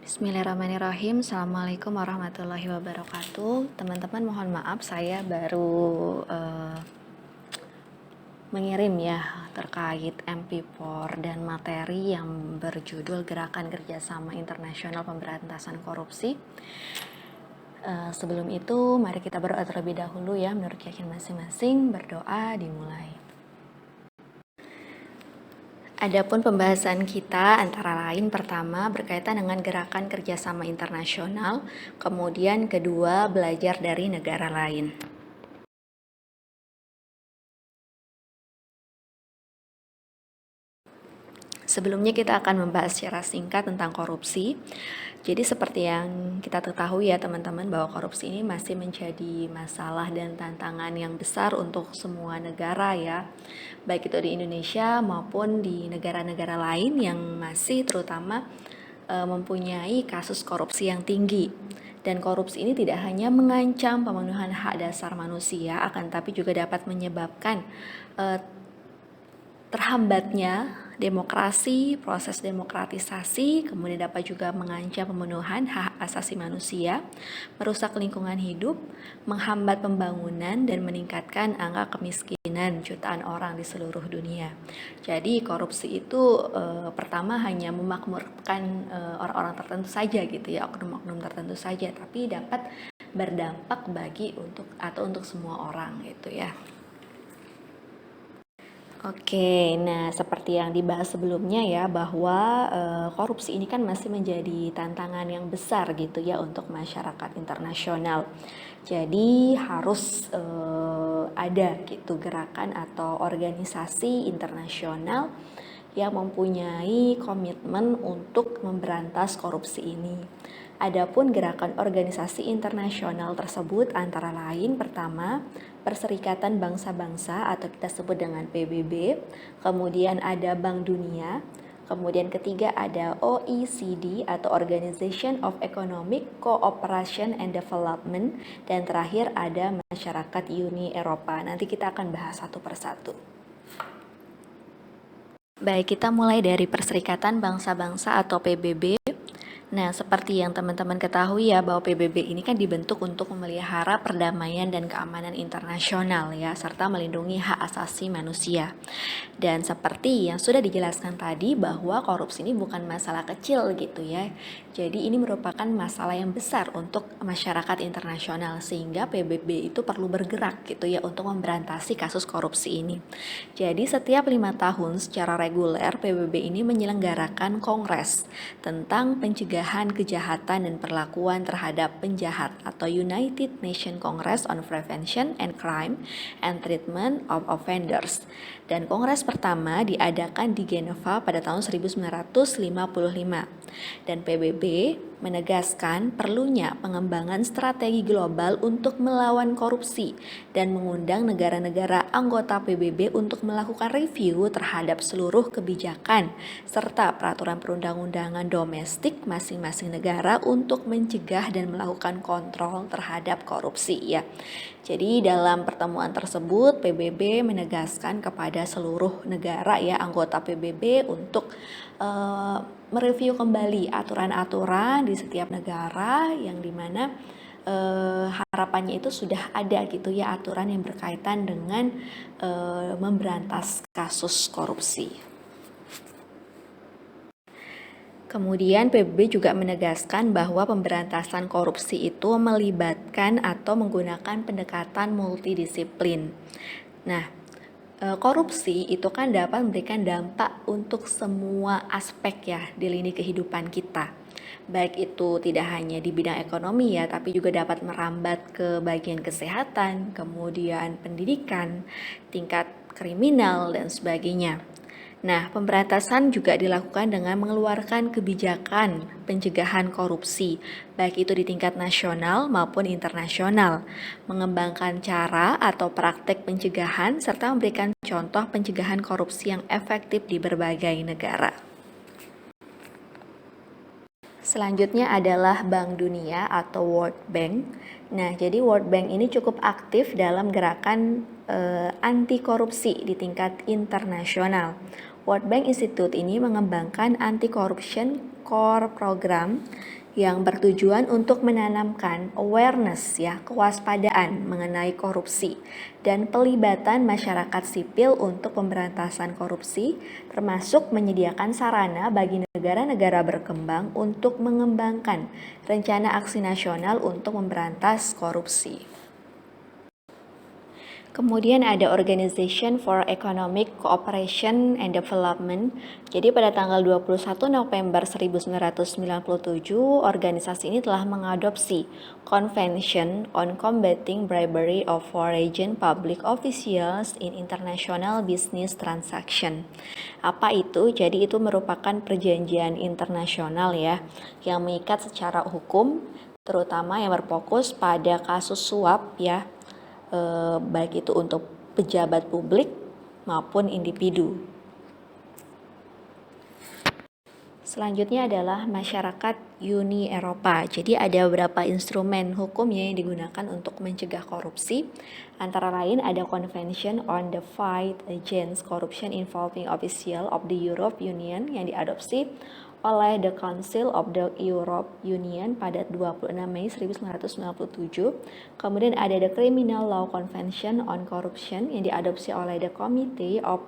Bismillahirrahmanirrahim. Assalamualaikum warahmatullahi wabarakatuh. Teman-teman mohon maaf saya baru mengirim ya terkait MP4 dan materi yang berjudul Gerakan Kerjasama Internasional Pemberantasan Korupsi. Sebelum itu mari kita berdoa terlebih dahulu ya, menurut keyakinan masing-masing. Berdoa dimulai. Adapun pembahasan kita antara lain pertama berkaitan dengan gerakan kerjasama internasional, kemudian kedua belajar dari negara lain. Sebelumnya kita akan membahas secara singkat tentang korupsi. Jadi seperti yang kita ketahui ya teman-teman, bahwa korupsi ini masih menjadi masalah dan tantangan yang besar untuk semua negara ya, baik itu di Indonesia maupun di negara-negara lain yang masih terutama mempunyai kasus korupsi yang tinggi. Dan korupsi ini tidak hanya mengancam pemenuhan hak dasar manusia, akan tapi juga dapat menyebabkan terhambatnya demokrasi, proses demokratisasi, kemudian dapat juga mengancam pemenuhan hak asasi manusia, merusak lingkungan hidup, menghambat pembangunan, dan meningkatkan angka kemiskinan jutaan orang di seluruh dunia. Jadi korupsi itu pertama hanya memakmurkan orang-orang tertentu saja gitu ya, oknum-oknum tertentu saja, tapi dapat berdampak untuk semua orang gitu ya. Oke, nah seperti yang dibahas sebelumnya ya, bahwa korupsi ini kan masih menjadi tantangan yang besar gitu ya untuk masyarakat internasional. Jadi harus ada gitu gerakan atau organisasi internasional yang mempunyai komitmen untuk memberantas korupsi ini. Adapun gerakan organisasi internasional tersebut antara lain pertama Perserikatan Bangsa-Bangsa atau kita sebut dengan PBB, kemudian ada Bank Dunia, kemudian ketiga ada OECD atau Organization of Economic Cooperation and Development, dan terakhir ada masyarakat Uni Eropa. Nanti kita akan bahas satu persatu. Baik, kita mulai dari Perserikatan Bangsa-Bangsa atau PBB. Nah, seperti yang teman-teman ketahui ya, bahwa PBB ini kan dibentuk untuk memelihara perdamaian dan keamanan internasional ya, serta melindungi hak asasi manusia. Dan seperti yang sudah dijelaskan tadi, bahwa korupsi ini bukan masalah kecil gitu ya. Jadi ini merupakan masalah yang besar untuk masyarakat internasional, sehingga PBB itu perlu bergerak gitu ya untuk memberantasi kasus korupsi ini. Jadi setiap 5 tahun secara reguler PBB ini menyelenggarakan kongres tentang pencegahan kejahatan dan perlakuan terhadap penjahat atau United Nations Congress on Prevention and Crime and Treatment of Offenders. Dan kongres pertama diadakan di Geneva pada tahun 1955. Dan PBB menegaskan perlunya pengembangan strategi global untuk melawan korupsi dan mengundang negara-negara anggota PBB untuk melakukan review terhadap seluruh kebijakan serta peraturan perundang-undangan domestik masing-masing negara untuk mencegah dan melakukan kontrol terhadap korupsi ya. Jadi dalam pertemuan tersebut PBB menegaskan kepada seluruh negara ya anggota PBB untuk mereview kembali aturan-aturan di setiap negara, yang dimana harapannya itu sudah ada gitu ya aturan yang berkaitan dengan memberantas kasus korupsi. Kemudian PBB juga menegaskan bahwa pemberantasan korupsi itu melibatkan atau menggunakan pendekatan multidisiplin. Nah, korupsi itu kan dapat memberikan dampak untuk semua aspek ya di lini kehidupan kita. Baik itu tidak hanya di bidang ekonomi ya, tapi juga dapat merambat ke bagian kesehatan, kemudian pendidikan, tingkat kriminal, dan sebagainya. Nah, pemberantasan juga dilakukan dengan mengeluarkan kebijakan pencegahan korupsi, baik itu di tingkat nasional maupun internasional, mengembangkan cara atau praktek pencegahan, serta memberikan contoh pencegahan korupsi yang efektif di berbagai negara. Selanjutnya adalah Bank Dunia atau World Bank. Nah, jadi World Bank ini cukup aktif dalam gerakan anti korupsi di tingkat internasional. World Bank Institute ini mengembangkan Anti-Corruption core program yang bertujuan untuk menanamkan awareness ya, kewaspadaan mengenai korupsi dan pelibatan masyarakat sipil untuk pemberantasan korupsi, termasuk menyediakan sarana bagi negara-negara berkembang untuk mengembangkan rencana aksi nasional untuk memberantas korupsi. Kemudian ada Organization for Economic Cooperation and Development. Jadi pada tanggal 21 November 1997, organisasi ini telah mengadopsi Convention on Combating Bribery of Foreign Public Officials in International Business Transaction. Apa itu? Jadi itu merupakan perjanjian internasional ya, yang mengikat secara hukum, terutama yang berfokus pada kasus suap ya, baik itu untuk pejabat publik maupun individu. Selanjutnya adalah masyarakat Uni Eropa. Jadi ada beberapa instrumen hukumnya yang digunakan untuk mencegah korupsi. Antara lain ada Convention on the Fight Against Corruption Involving Officials of the European Union yang diadopsi oleh The Council of the Europe Union pada 26 Mei 1997. Kemudian ada The Criminal Law Convention on Corruption yang diadopsi oleh The Committee of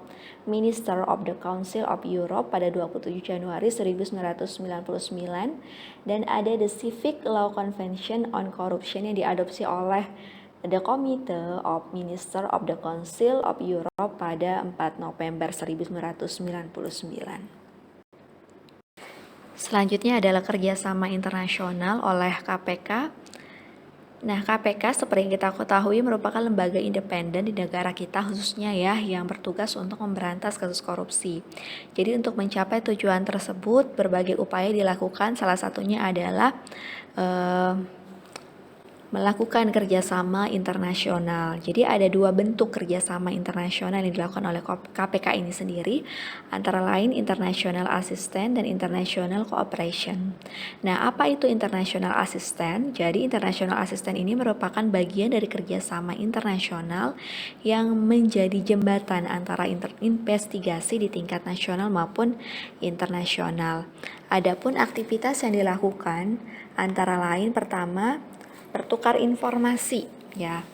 Ministers of the Council of Europe pada 27 Januari 1999. Dan ada The Civic Law Convention on Corruption yang diadopsi oleh The Committee of Ministers of the Council of Europe pada 4 November 1999. Selanjutnya adalah kerjasama internasional oleh KPK. Nah, KPK seperti yang kita ketahui merupakan lembaga independen di negara kita khususnya ya, yang bertugas untuk memberantas kasus korupsi. Jadi untuk mencapai tujuan tersebut, berbagai upaya dilakukan, salah satunya adalah melakukan kerjasama internasional. Jadi ada dua bentuk kerjasama internasional yang dilakukan oleh KPK ini sendiri, antara lain International Assistance dan International Cooperation. Nah, apa itu International Assistance? Jadi International Assistance ini merupakan bagian dari kerjasama internasional yang menjadi jembatan antara investigasi di tingkat nasional maupun internasional. Adapun aktivitas yang dilakukan antara lain pertama, bertukar informasi ya.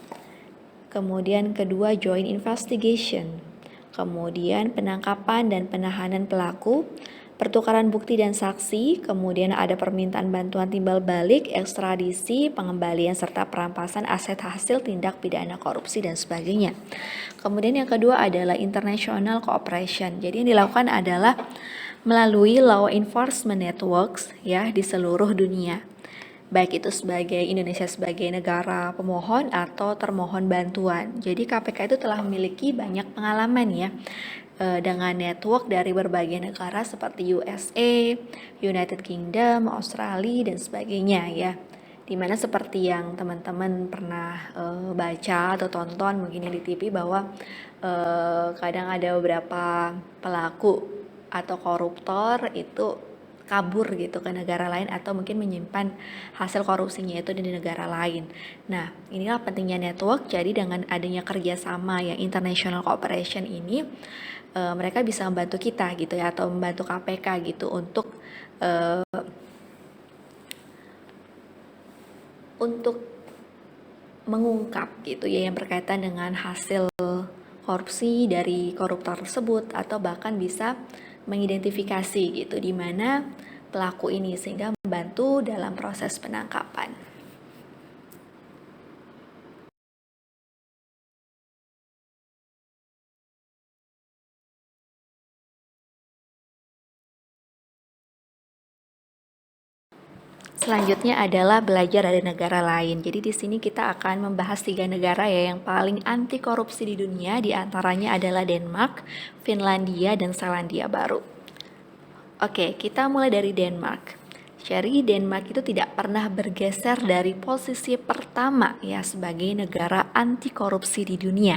Kemudian kedua, joint investigation. Kemudian penangkapan dan penahanan pelaku, pertukaran bukti dan saksi, kemudian ada permintaan bantuan timbal balik, ekstradisi, pengembalian serta perampasan aset hasil tindak pidana korupsi dan sebagainya. Kemudian yang kedua adalah international cooperation. Jadi yang dilakukan adalah melalui law enforcement networks ya di seluruh dunia, baik itu sebagai Indonesia sebagai negara pemohon atau termohon bantuan. Jadi KPK itu telah memiliki banyak pengalaman ya dengan network dari berbagai negara seperti USA, United Kingdom, Australia dan sebagainya ya. Dimana seperti yang teman-teman pernah baca atau tonton mungkin di TV bahwa kadang ada beberapa pelaku atau koruptor itu kabur gitu ke negara lain atau mungkin menyimpan hasil korupsinya itu di negara lain. Nah, inilah pentingnya network. Jadi dengan adanya kerjasama yang international cooperation ini, mereka bisa membantu kita gitu ya, atau membantu KPK gitu untuk mengungkap gitu ya yang berkaitan dengan hasil korupsi dari koruptor tersebut, atau bahkan bisa mengidentifikasi gitu di mana pelaku ini sehingga membantu dalam proses penangkapan. Selanjutnya adalah belajar dari negara lain. Jadi di sini kita akan membahas 3 negara ya yang paling anti korupsi di dunia. Di antaranya adalah Denmark, Finlandia, dan Selandia Baru. Oke, kita mulai dari Denmark. Jadi Denmark itu tidak pernah bergeser dari posisi pertama ya sebagai negara anti korupsi di dunia.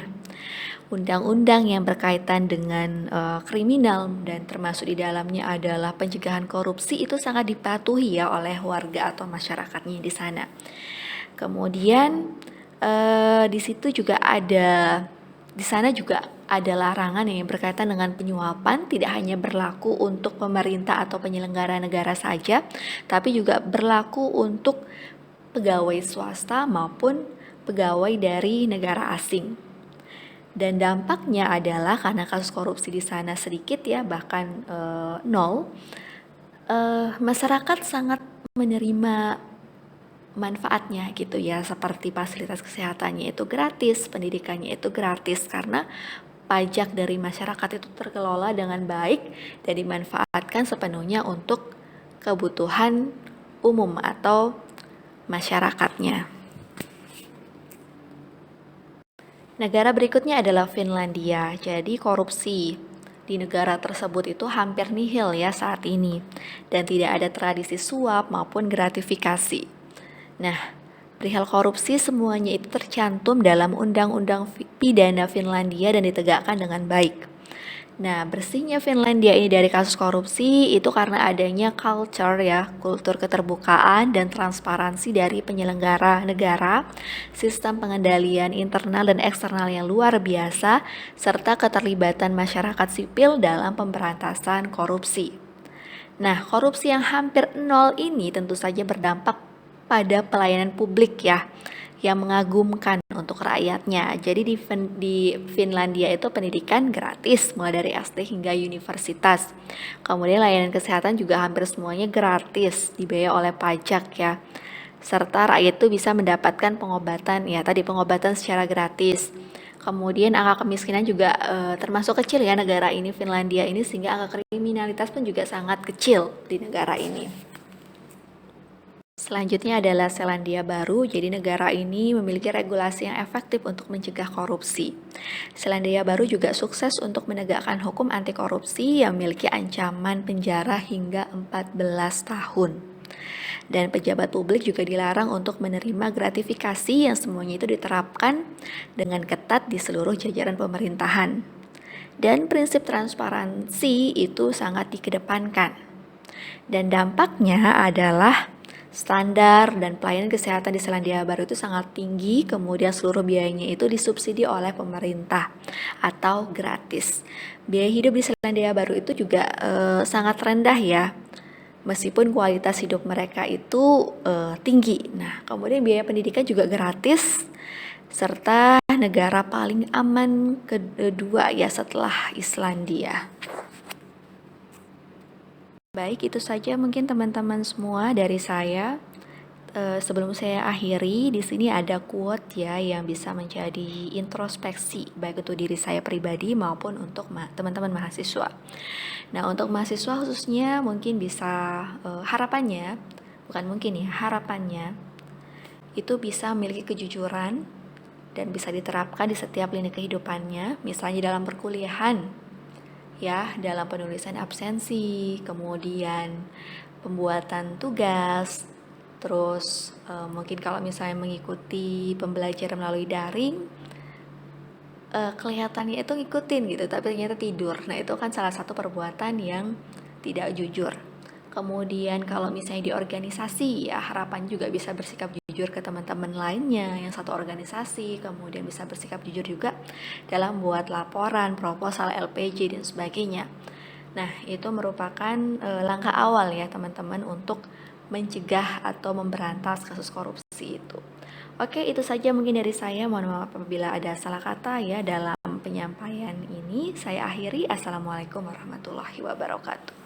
Undang-undang yang berkaitan dengan kriminal dan termasuk di dalamnya adalah pencegahan korupsi itu sangat dipatuhi ya oleh warga atau masyarakatnya di sana. Kemudian di sana juga ada larangan yang berkaitan dengan penyuapan, tidak hanya berlaku untuk pemerintah atau penyelenggara negara saja, tapi juga berlaku untuk pegawai swasta maupun pegawai dari negara asing. Dan dampaknya adalah karena kasus korupsi di sana sedikit ya, bahkan nol, masyarakat sangat menerima manfaatnya gitu ya, seperti fasilitas kesehatannya itu gratis, pendidikannya itu gratis, karena pajak dari masyarakat itu terkelola dengan baik dan dimanfaatkan sepenuhnya untuk kebutuhan umum atau masyarakatnya. Negara berikutnya adalah Finlandia. Jadi korupsi di negara tersebut itu hampir nihil ya saat ini, dan tidak ada tradisi suap maupun gratifikasi. Nah, perihal korupsi semuanya itu tercantum dalam undang-undang pidana Finlandia dan ditegakkan dengan baik. Nah, bersihnya Finlandia ini dari kasus korupsi itu karena adanya culture ya, kultur keterbukaan dan transparansi dari penyelenggara negara, sistem pengendalian internal dan eksternal yang luar biasa, serta keterlibatan masyarakat sipil dalam pemberantasan korupsi. Nah, korupsi yang hampir nol ini tentu saja berdampak pada pelayanan publik ya, yang mengagumkan untuk rakyatnya. Jadi di Finlandia itu pendidikan gratis mulai dari SD hingga universitas. Kemudian layanan kesehatan juga hampir semuanya gratis, dibiayai oleh pajak ya. Serta rakyat itu bisa mendapatkan pengobatan ya, tadi pengobatan secara gratis. Kemudian angka kemiskinan juga termasuk kecil ya negara ini, Finlandia ini, sehingga angka kriminalitas pun juga sangat kecil di negara ini. Selanjutnya adalah Selandia Baru. Jadi negara ini memiliki regulasi yang efektif untuk mencegah korupsi. Selandia Baru juga sukses untuk menegakkan hukum anti korupsi yang memiliki ancaman penjara hingga 14 tahun. Dan pejabat publik juga dilarang untuk menerima gratifikasi yang semuanya itu diterapkan dengan ketat di seluruh jajaran pemerintahan. Dan prinsip transparansi itu sangat dikedepankan. Dan dampaknya adalah standar dan pelayanan kesehatan di Selandia Baru itu sangat tinggi, kemudian seluruh biayanya itu disubsidi oleh pemerintah atau gratis. Biaya hidup di Selandia Baru itu juga sangat rendah ya, meskipun kualitas hidup mereka itu tinggi. Nah, kemudian biaya pendidikan juga gratis, serta negara paling aman kedua ya setelah Islandia. Baik, itu saja mungkin teman-teman semua dari saya. Sebelum saya akhiri, di sini ada quote ya yang bisa menjadi introspeksi baik untuk diri saya pribadi maupun untuk teman-teman mahasiswa. Nah, untuk mahasiswa khususnya mungkin bisa harapannya, bukan mungkin ya, harapannya itu bisa memiliki kejujuran dan bisa diterapkan di setiap lini kehidupannya, misalnya dalam perkuliahan ya, dalam penulisan absensi, kemudian pembuatan tugas, terus mungkin kalau misalnya mengikuti pembelajaran melalui daring, kelihatannya itu ngikutin gitu, tapi ternyata tidur. Nah, itu kan salah satu perbuatan yang tidak jujur. Kemudian kalau misalnya di organisasi ya, harapan juga bisa bersikap jujur ke teman-teman lainnya yang satu organisasi, kemudian bisa bersikap jujur juga dalam buat laporan, proposal, LPJ dan sebagainya. Nah, itu merupakan langkah awal ya teman-teman untuk mencegah atau memberantas kasus korupsi itu. Oke, itu saja mungkin dari saya. Mohon maaf apabila ada salah kata ya dalam penyampaian ini. Saya akhiri. Assalamualaikum warahmatullahi wabarakatuh.